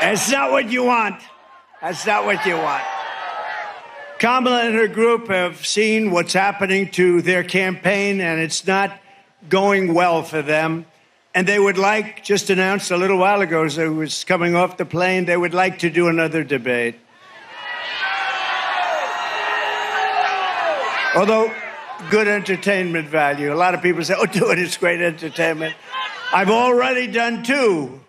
That's not what you want. That's not what you want. Kamala and her group have seen what's happening to their campaign, and it's not going well for them. And they would like, just announced a little while ago as I was coming off the plane, they would like to do another debate. Although, good entertainment value. A lot of people say, oh, do it, it's great entertainment. I've already done two.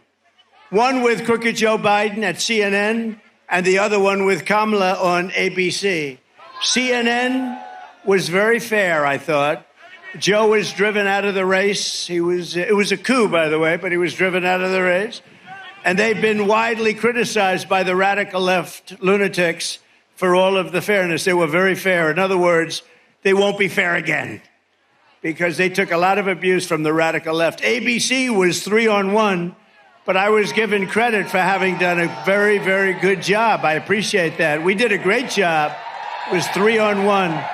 One with crooked Joe Biden at CNN, and the other one with Kamala on ABC. CNN was very fair, I thought. Joe was driven out of the race. It was a coup, by the way, but he was driven out of the race. And they've been widely criticized by the radical left lunatics for all of the fairness. They were very fair. In other words, they won't be fair again because they took a lot of abuse from the radical left. ABC was 3-on-1, but I was given credit for having done a very, very good job. I appreciate that. We did a great job. It was 3-on-1.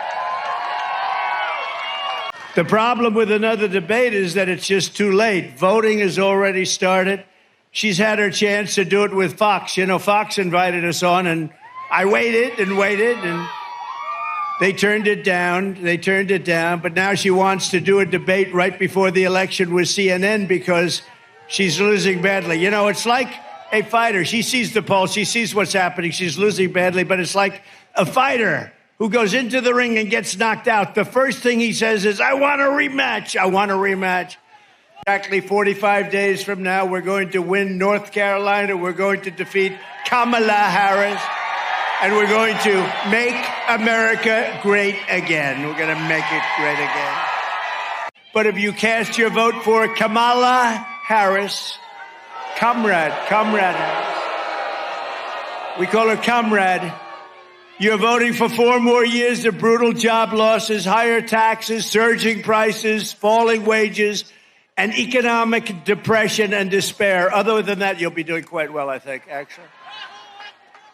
The problem with another debate is that it's just too late. Voting has already started. She's had her chance to do it with Fox. You know, Fox invited us on, and I waited, and they turned it down. But now she wants to do a debate right before the election with CNN because she's losing badly. You know, it's like a fighter. She sees the pulse. She sees what's happening. She's losing badly, but it's like a fighter who goes into the ring and gets knocked out. The first thing he says is, I want a rematch. I want a rematch. Exactly 45 days from now, we're going to win North Carolina. We're going to defeat Kamala Harris. And we're going to make America great again. We're going to make it great again. But if you cast your vote for Kamala Harris, Comrade Harris, we call her Comrade, you're voting for 4 more years of brutal job losses, higher taxes, surging prices, falling wages, and economic depression and despair. Other than that, you'll be doing quite well, I think, actually.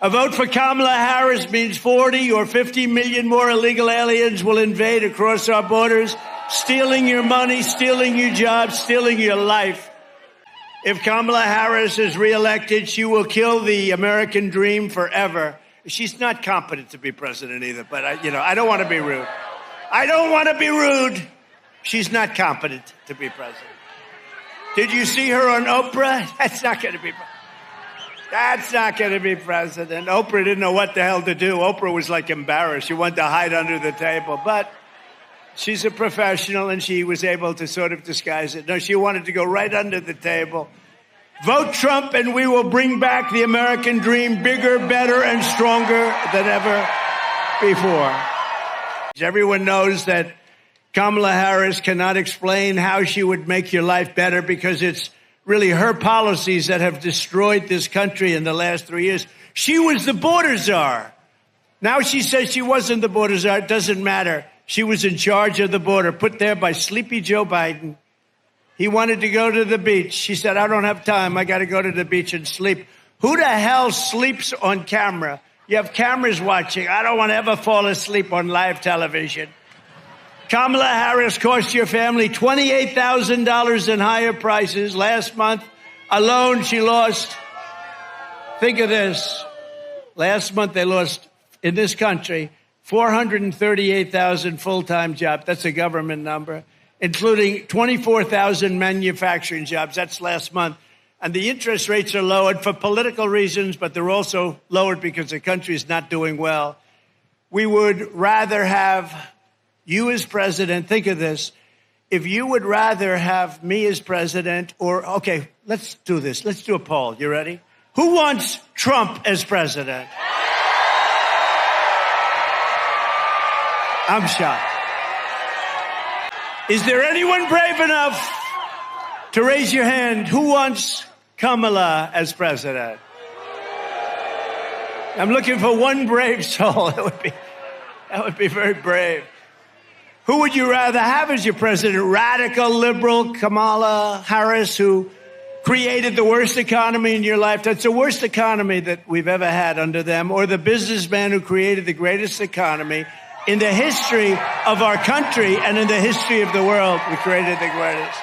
A vote for Kamala Harris means 40 or 50 million more illegal aliens will invade across our borders, stealing your money, stealing your jobs, stealing your life. If Kamala Harris is reelected, she will kill the American dream forever. She's not competent to be president either, but I don't want to be rude. I don't want to be rude. She's not competent to be president. Did you see her on Oprah? That's not going to be president. That's not going to be president. Oprah didn't know what the hell to do. Oprah was like embarrassed. She wanted to hide under the table, but she's a professional and she was able to sort of disguise it. No, she wanted to go right under the table. Vote Trump and we will bring back the American dream bigger, better, and stronger than ever before. Everyone knows that Kamala Harris cannot explain how she would make your life better because it's really her policies that have destroyed this country in the last 3 years. She was the border czar. Now she says she wasn't the border czar. It doesn't matter. She was in charge of the border, put there by sleepy Joe Biden. He wanted to go to the beach. She said, I don't have time. I got to go to the beach and sleep. Who the hell sleeps on camera? You have cameras watching. I don't want to ever fall asleep on live television. Kamala Harris cost your family $28,000 in higher prices. Last month alone, she lost, think of this, last month they lost, in this country, 438,000 full-time jobs. That's a government number, including 24,000 manufacturing jobs. That's last month. And the interest rates are lowered for political reasons, but they're also lowered because the country is not doing well. We would rather have you as president. Think of this. If you would rather have me as president or, okay, let's do this. Let's do a poll. You ready? Who wants Trump as president? I'm shocked. Is there anyone brave enough to raise your hand? Who wants Kamala as president? I'm looking for one brave soul. That would be very brave. Who would you rather have as your president? Radical liberal Kamala Harris, who created the worst economy in your life. That's the worst economy that we've ever had under them. Or the businessman who created the greatest economy in the history of our country and in the history of the world. We created the greatest.